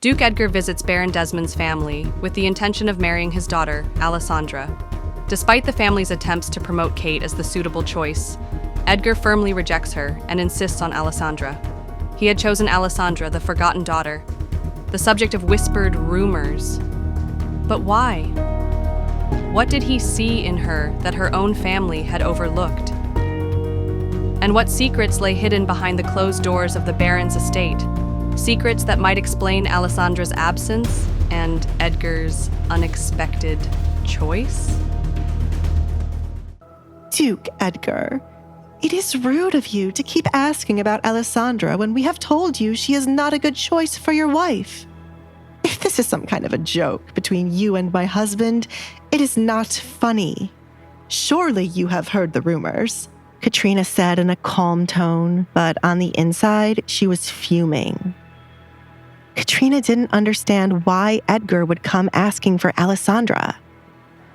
Duke Edgar visits Baron Desmond's family with the intention of marrying his daughter, Alessandra. Despite the family's attempts to promote Kate as the suitable choice, Edgar firmly rejects her and insists on Alessandra. He had chosen Alessandra, the forgotten daughter, the subject of whispered rumors. But why? What did he see in her that her own family had overlooked? And what secrets lay hidden behind the closed doors of the Baron's estate? Secrets that might explain Alessandra's absence and Edgar's unexpected choice? Duke Edgar, it is rude of you to keep asking about Alessandra when we have told you she is not a good choice for your wife. If this is some kind of a joke between you and my husband, it is not funny. Surely you have heard the rumors, Katrina said in a calm tone, but on the inside, she was fuming. Katrina didn't understand why Edgar would come asking for Alessandra.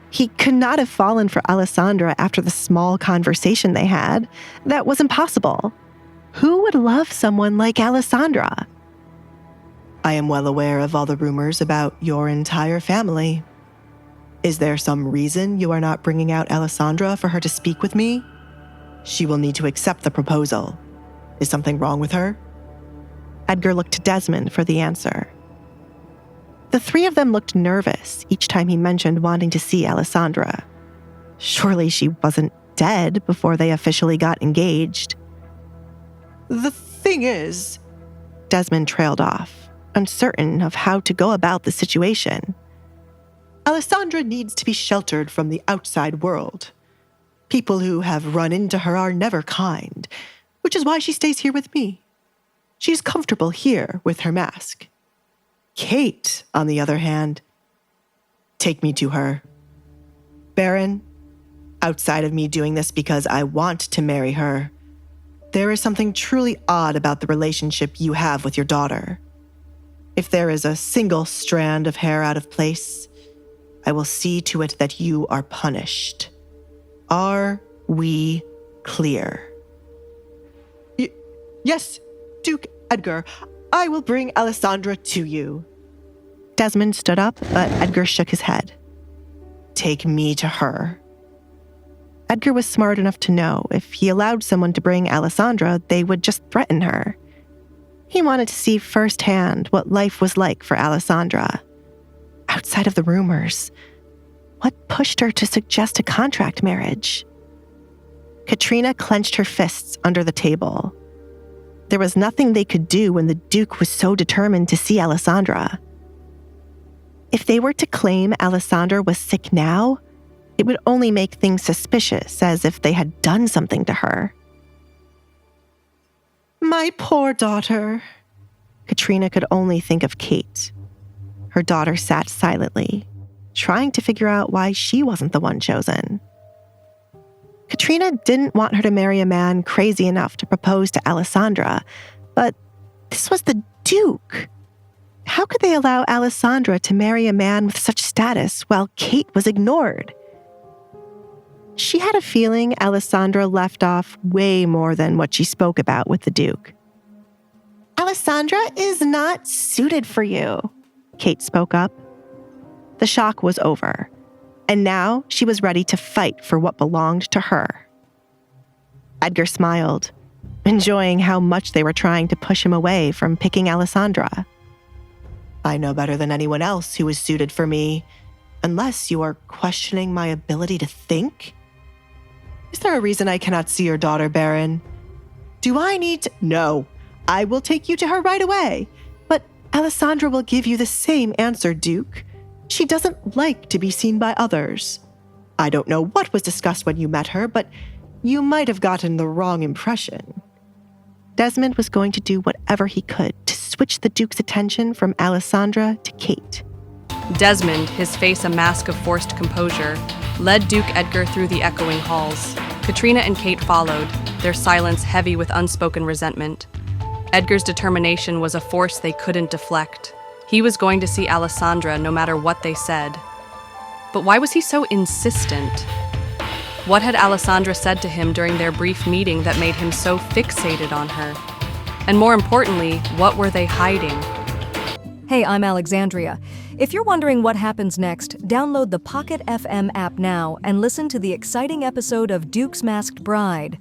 He could not have fallen for Alessandra after the small conversation they had. That was impossible. Who would love someone like Alessandra? I am well aware of all the rumors about your entire family. Is there some reason you are not bringing out Alessandra for her to speak with me? She will need to accept the proposal. Is something wrong with her? Edgar looked to Desmond for the answer. The three of them looked nervous each time he mentioned wanting to see Alessandra. Surely she wasn't dead before they officially got engaged. The thing is, Desmond trailed off, uncertain of how to go about the situation. Alessandra needs to be sheltered from the outside world. People who have run into her are never kind, which is why she stays here with me. She's comfortable here with her mask. Kate, on the other hand, take me to her. Baron, outside of me doing this because I want to marry her, there is something truly odd about the relationship you have with your daughter. If there is a single strand of hair out of place, I will see to it that you are punished. Are we clear? Yes, Duke Edgar. I will bring Alessandra to you. Desmond stood up, but Edgar shook his head. Take me to her. Edgar was smart enough to know if he allowed someone to bring Alessandra, they would just threaten her. He wanted to see firsthand what life was like for Alessandra. Outside of the rumors, what pushed her to suggest a contract marriage? Katrina clenched her fists under the table. There was nothing they could do when the Duke was so determined to see Alessandra. If they were to claim Alessandra was sick now, it would only make things suspicious, as if they had done something to her. My poor daughter. Katrina could only think of Kate. Her daughter sat silently, trying to figure out why she wasn't the one chosen. Katrina didn't want her to marry a man crazy enough to propose to Alessandra, but this was the Duke. How could they allow Alessandra to marry a man with such status while Kate was ignored? She had a feeling Alessandra left off way more than what she spoke about with the Duke. Alessandra is not suited for you, Kate spoke up. The shock was over, and now she was ready to fight for what belonged to her. Edgar smiled, enjoying how much they were trying to push him away from picking Alessandra. I know better than anyone else who is suited for me, unless you are questioning my ability to think. Is there a reason I cannot see your daughter, Baron? Do I need to? No, I will take you to her right away. But Alessandra will give you the same answer, Duke. She doesn't like to be seen by others. I don't know what was discussed when you met her, but you might have gotten the wrong impression. Desmond was going to do whatever he could to switch the Duke's attention from Alessandra to Kate. Desmond, his face a mask of forced composure, led Duke Edgar through the echoing halls. Katrina and Kate followed, their silence heavy with unspoken resentment. Edgar's determination was a force they couldn't deflect. He was going to see Alessandra no matter what they said. But why was he so insistent? What had Alessandra said to him during their brief meeting that made him so fixated on her? And more importantly, what were they hiding? Hey, I'm Alexandria. If you're wondering what happens next, download the Pocket FM app now and listen to the exciting episode of Duke's Masked Bride.